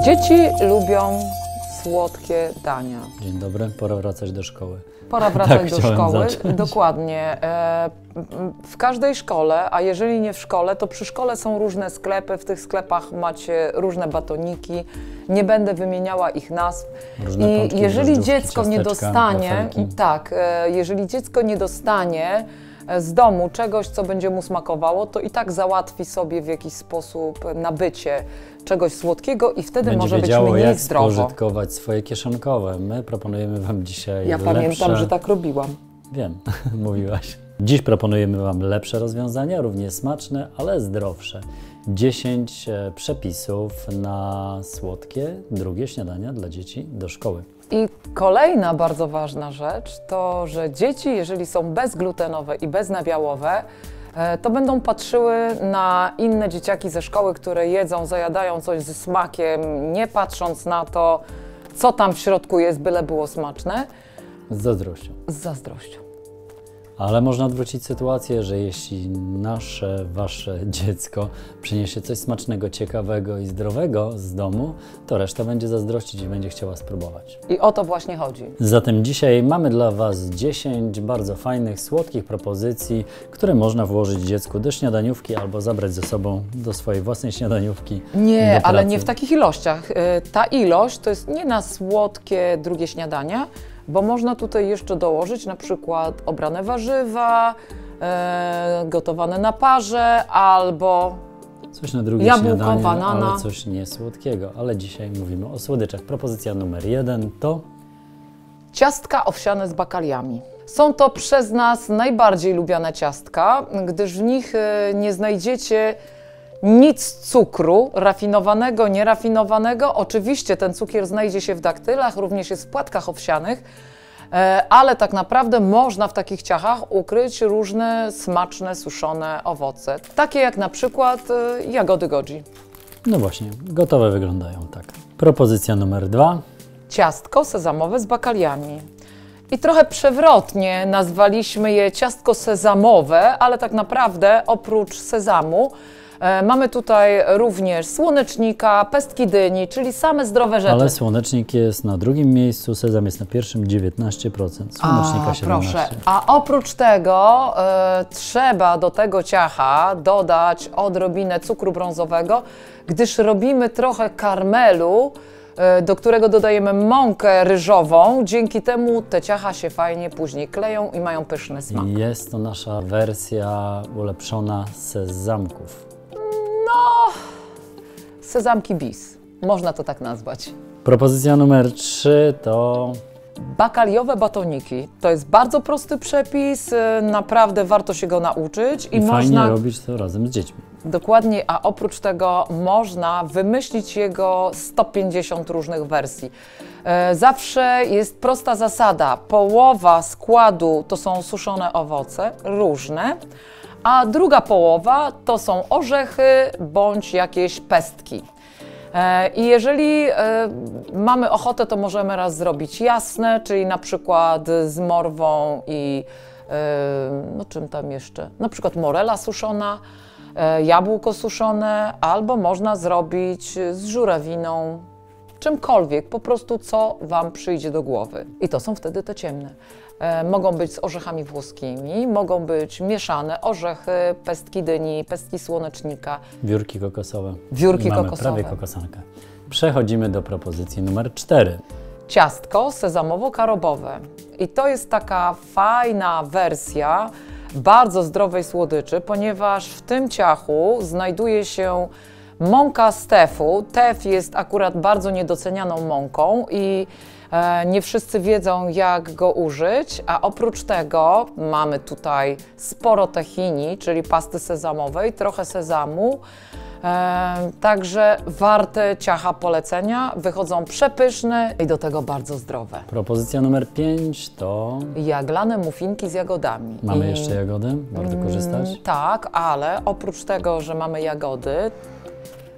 Dzieci lubią słodkie dania. Dzień dobry, pora wracać do szkoły. Pora wracać Tak, do chciałem szkoły. zacząć. Dokładnie. W każdej szkole, a jeżeli nie w szkole, to przy szkole są różne sklepy. W tych sklepach macie różne batoniki. Nie będę wymieniała ich nazw. Różne pączki, jeżeli drożdżówki, dziecko nie ciasteczka, dostanie, wafelki. tak, jeżeli dziecko nie dostanie z domu czegoś, co będzie mu smakowało, to i tak załatwi sobie w jakiś sposób nabycie czegoś słodkiego i wtedy Będzie może być wiedziało, mniej jak zdrowo. spożytkować swoje kieszonkowe. My proponujemy Wam dzisiaj Ja lepsze... pamiętam, że tak robiłam. Wiem, mówiłaś. Dziś proponujemy Wam lepsze rozwiązania, równie smaczne, ale zdrowsze. 10 przepisów na słodkie, drugie śniadania dla dzieci do szkoły. I kolejna bardzo ważna rzecz to, że dzieci, jeżeli są bezglutenowe i beznabiałowe, to będą patrzyły na inne dzieciaki ze szkoły, które jedzą, zajadają coś ze smakiem, nie patrząc na to, co tam w środku jest, byle było smaczne, Z zazdrością. z zazdrością. Ale można odwrócić sytuację, że jeśli wasze dziecko przyniesie coś smacznego, ciekawego i zdrowego z domu, to reszta będzie zazdrościć i będzie chciała spróbować. I o to właśnie chodzi. Zatem dzisiaj mamy dla Was 10 bardzo fajnych, słodkich propozycji, które można włożyć dziecku do śniadaniówki albo zabrać ze sobą do swojej własnej śniadaniówki. Nie, do ale pracy. nie w takich ilościach. Ta ilość to jest nie na słodkie drugie śniadania, bo można tutaj jeszcze dołożyć na przykład obrane warzywa, gotowane na parze albo Coś na drugie jabłko, śniadanie, banana. ale coś niesłodkiego. Ale dzisiaj mówimy o słodyczach. Propozycja numer 1 to... ciastka owsiane z bakaliami. Są to przez nas najbardziej lubiane ciastka, gdyż w nich nie znajdziecie nic cukru, rafinowanego, nierafinowanego. Oczywiście ten cukier znajdzie się w daktylach, również jest w płatkach owsianych, ale tak naprawdę można w takich ciachach ukryć różne smaczne, suszone owoce. Takie jak na przykład jagody goji. No właśnie, gotowe wyglądają tak. Propozycja numer 2. Ciastko sezamowe z bakaliami. I trochę przewrotnie nazwaliśmy je ciastko sezamowe, ale tak naprawdę oprócz sezamu mamy tutaj również słonecznika, pestki dyni, czyli same zdrowe rzeczy. Ale słonecznik jest na drugim miejscu, sezam jest na pierwszym, 19%, słonecznika 17%. Proszę. A oprócz tego trzeba do tego ciacha dodać odrobinę cukru brązowego, gdyż robimy trochę karmelu, do którego dodajemy mąkę ryżową. Dzięki temu te ciacha się fajnie później kleją i mają pyszny smak. Jest to nasza wersja ulepszona sezamków. Sezamki bis. Można to tak nazwać. Propozycja numer 3 to... Bakaliowe batoniki. To jest bardzo prosty przepis, naprawdę warto się go nauczyć. I fajnie można robić to razem z dziećmi. Dokładnie, a oprócz tego można wymyślić jego 150 różnych wersji. Zawsze jest prosta zasada. Połowa składu to są suszone owoce, różne, a druga połowa to są orzechy bądź jakieś pestki. I jeżeli mamy ochotę, to możemy raz zrobić jasne, czyli na przykład z morwą i no czym tam jeszcze? Na przykład morela suszona, jabłko suszone, albo można zrobić z żurawiną, czymkolwiek, po prostu co Wam przyjdzie do głowy. I to są wtedy te ciemne. Mogą być z orzechami włoskimi, mogą być mieszane orzechy, pestki dyni, pestki słonecznika. Wiórki kokosowe. Wiórki Mamy kokosowe. prawie kokosankę. Przechodzimy do propozycji numer 4. Ciastko sezamowo-karobowe. I to jest taka fajna wersja bardzo zdrowej słodyczy, ponieważ w tym ciachu znajduje się mąka z tefu. Tef jest akurat bardzo niedocenianą mąką i nie wszyscy wiedzą, jak go użyć, a oprócz tego mamy tutaj sporo tahini, czyli pasty sezamowej, trochę sezamu. Także warte ciacha polecenia, wychodzą przepyszne i do tego bardzo zdrowe. Propozycja numer 5 to... Jaglane muffinki z jagodami. Mamy jeszcze jagody? Warto korzystać? Tak, ale oprócz tego, że mamy jagody,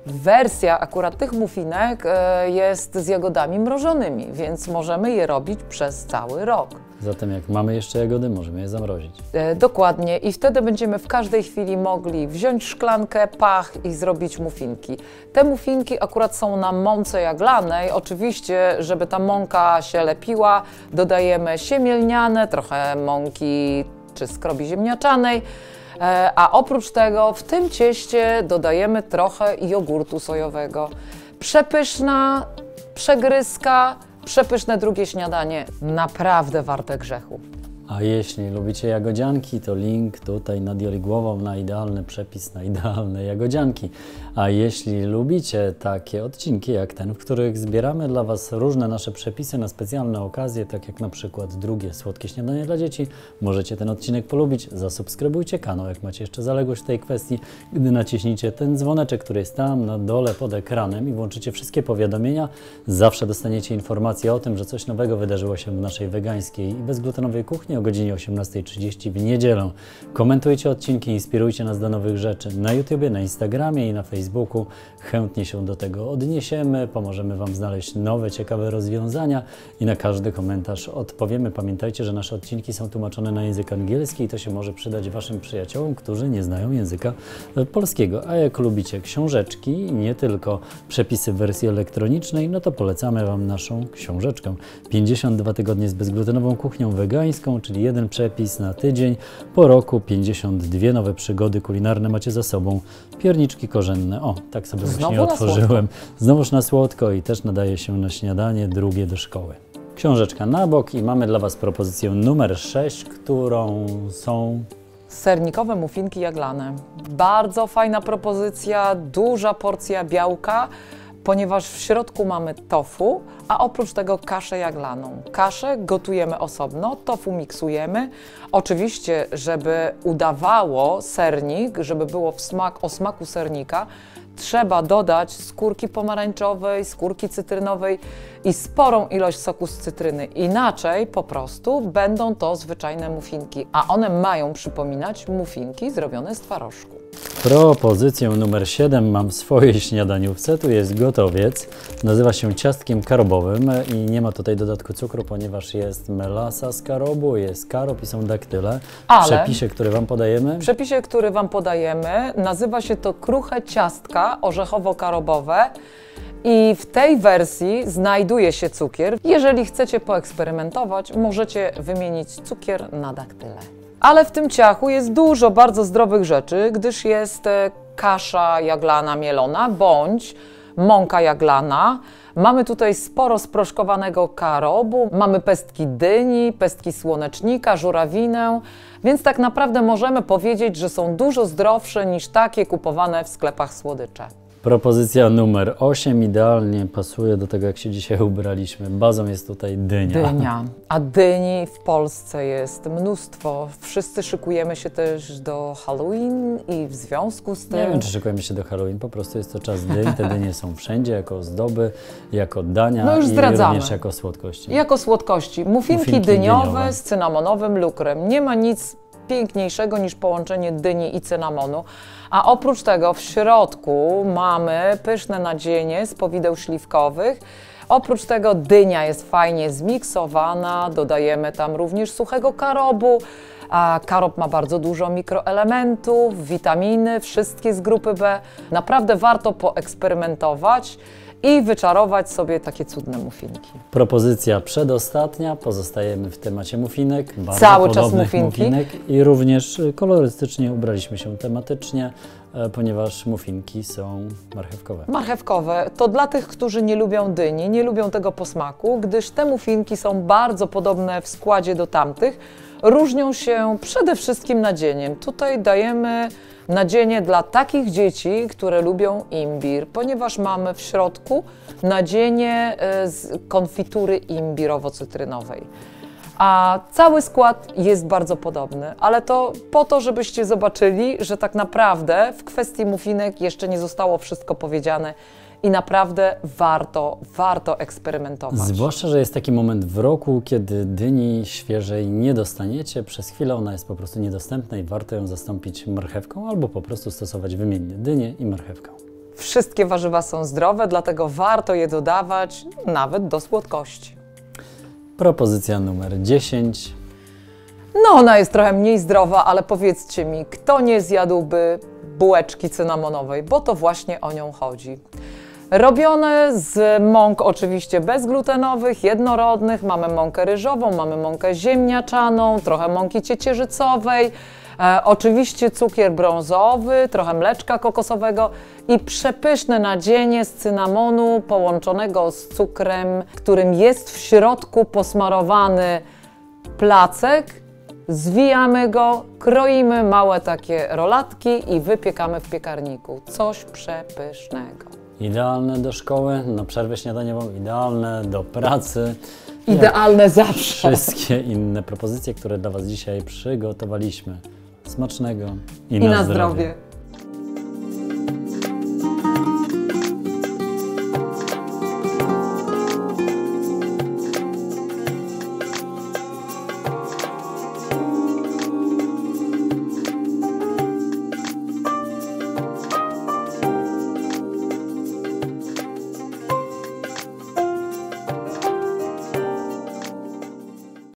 wersja akurat tych muffinek jest z jagodami mrożonymi, więc możemy je robić przez cały rok. Zatem jak mamy jeszcze jagody, możemy je zamrozić. Dokładnie i wtedy będziemy w każdej chwili mogli wziąć szklankę, pach i zrobić muffinki. Te muffinki akurat są na mące jaglanej. Oczywiście, żeby ta mąka się lepiła, dodajemy siemię lniane, trochę mąki czy skrobi ziemniaczanej. A oprócz tego w tym cieście dodajemy trochę jogurtu sojowego. Przepyszna przegryzka, przepyszne drugie śniadanie. Naprawdę warte grzechu. A jeśli lubicie jagodzianki, to link tutaj nad Joli głową na idealny przepis na idealne jagodzianki. A jeśli lubicie takie odcinki jak ten, w których zbieramy dla Was różne nasze przepisy na specjalne okazje, tak jak na przykład drugie słodkie śniadanie dla dzieci, możecie ten odcinek polubić. Zasubskrybujcie kanał, jak macie jeszcze zaległość w tej kwestii. Gdy naciśnicie ten dzwoneczek, który jest tam na dole pod ekranem i włączycie wszystkie powiadomienia, zawsze dostaniecie informację o tym, że coś nowego wydarzyło się w naszej wegańskiej i bezglutenowej kuchni o godzinie 18:30 w niedzielę. Komentujcie odcinki, inspirujcie nas do nowych rzeczy na YouTubie, na Instagramie i na Facebooku. Chętnie się do tego odniesiemy, pomożemy Wam znaleźć nowe, ciekawe rozwiązania i na każdy komentarz odpowiemy. Pamiętajcie, że nasze odcinki są tłumaczone na język angielski i to się może przydać Waszym przyjaciołom, którzy nie znają języka polskiego. A jak lubicie książeczki, nie tylko przepisy w wersji elektronicznej, no to polecamy Wam naszą książeczkę. 52 tygodnie z bezglutenową kuchnią wegańską, czyli jeden przepis na tydzień. Po roku 52 nowe przygody kulinarne macie za sobą. Pierniczki korzenne. O, tak sobie właśnie otworzyłem. Znowuż na słodko i też nadaje się na śniadanie, drugie do szkoły. Książeczka na bok i mamy dla Was propozycję numer 6, którą są Sernikowe muffinki jaglane. Bardzo fajna propozycja, duża porcja białka, ponieważ w środku mamy tofu, a oprócz tego kaszę jaglaną. Kaszę gotujemy osobno, tofu miksujemy. Oczywiście, żeby udawało sernik, żeby było o smaku sernika, trzeba dodać skórki pomarańczowej, skórki cytrynowej i sporą ilość soku z cytryny. Inaczej po prostu będą to zwyczajne muffinki, a one mają przypominać muffinki zrobione z twarożku. Propozycję numer 7 mam w swojej śniadaniówce. Tu jest gotowiec. Nazywa się ciastkiem karobowym i nie ma tutaj dodatku cukru, ponieważ jest melasa z karobu, jest karob i są daktyle. W przepisie, który Wam podajemy, nazywa się to kruche ciastka orzechowo-karobowe. I w tej wersji znajduje się cukier. Jeżeli chcecie poeksperymentować, możecie wymienić cukier na daktyle. Ale w tym ciachu jest dużo bardzo zdrowych rzeczy, gdyż jest kasza jaglana mielona bądź mąka jaglana. Mamy tutaj sporo sproszkowanego karobu, mamy pestki dyni, pestki słonecznika, żurawinę, więc tak naprawdę możemy powiedzieć, że są dużo zdrowsze niż takie kupowane w sklepach słodycze. Propozycja numer 8 idealnie pasuje do tego, jak się dzisiaj ubraliśmy. Bazą jest tutaj dynia. Dynia. A dyni w Polsce jest mnóstwo. Wszyscy szykujemy się też do Halloween i w związku z tym... Nie wiem, czy szykujemy się do Halloween, po prostu jest to czas dyń. Te dynie są wszędzie jako ozdoby, jako dania no już i również jako słodkości. Jako słodkości. Muffinki dyniowe z cynamonowym lukrem. Nie ma nic piękniejszego niż połączenie dyni i cynamonu. A oprócz tego w środku mamy pyszne nadzienie z powideł śliwkowych. Oprócz tego dynia jest fajnie zmiksowana, dodajemy tam również suchego karobu. A karob ma bardzo dużo mikroelementów, witaminy, wszystkie z grupy B. Naprawdę warto poeksperymentować i wyczarować sobie takie cudne muffinki. Propozycja przedostatnia, pozostajemy w temacie muffinek. Cały czas muffinki. I również kolorystycznie ubraliśmy się tematycznie, ponieważ muffinki są marchewkowe. Marchewkowe to dla tych, którzy nie lubią dyni, nie lubią tego posmaku, gdyż te muffinki są bardzo podobne w składzie do tamtych. Różnią się przede wszystkim nadzieniem. Tutaj dajemy nadzienie dla takich dzieci, które lubią imbir, ponieważ mamy w środku nadzienie z konfitury imbirowo-cytrynowej. A cały skład jest bardzo podobny, ale to po to, żebyście zobaczyli, że tak naprawdę w kwestii muffinek jeszcze nie zostało wszystko powiedziane i naprawdę warto eksperymentować. Zwłaszcza, że jest taki moment w roku, kiedy dyni świeżej nie dostaniecie. Przez chwilę ona jest po prostu niedostępna i warto ją zastąpić marchewką albo po prostu stosować wymiennie dynię i marchewkę. Wszystkie warzywa są zdrowe, dlatego warto je dodawać nawet do słodkości. Propozycja numer 10. No, ona jest trochę mniej zdrowa, ale powiedzcie mi, kto nie zjadłby bułeczki cynamonowej, bo to właśnie o nią chodzi. Robione z mąk oczywiście bezglutenowych, jednorodnych, mamy mąkę ryżową, mamy mąkę ziemniaczaną, trochę mąki ciecierzycowej, oczywiście cukier brązowy, trochę mleczka kokosowego i przepyszne nadzienie z cynamonu połączonego z cukrem, którym jest w środku posmarowany placek. Zwijamy go, kroimy małe takie rolatki i wypiekamy w piekarniku. Coś przepysznego. Idealne do szkoły, na przerwę śniadaniową, idealne do pracy. Idealne zawsze. Wszystkie inne propozycje, które dla Was dzisiaj przygotowaliśmy. Smacznego I na zdrowie.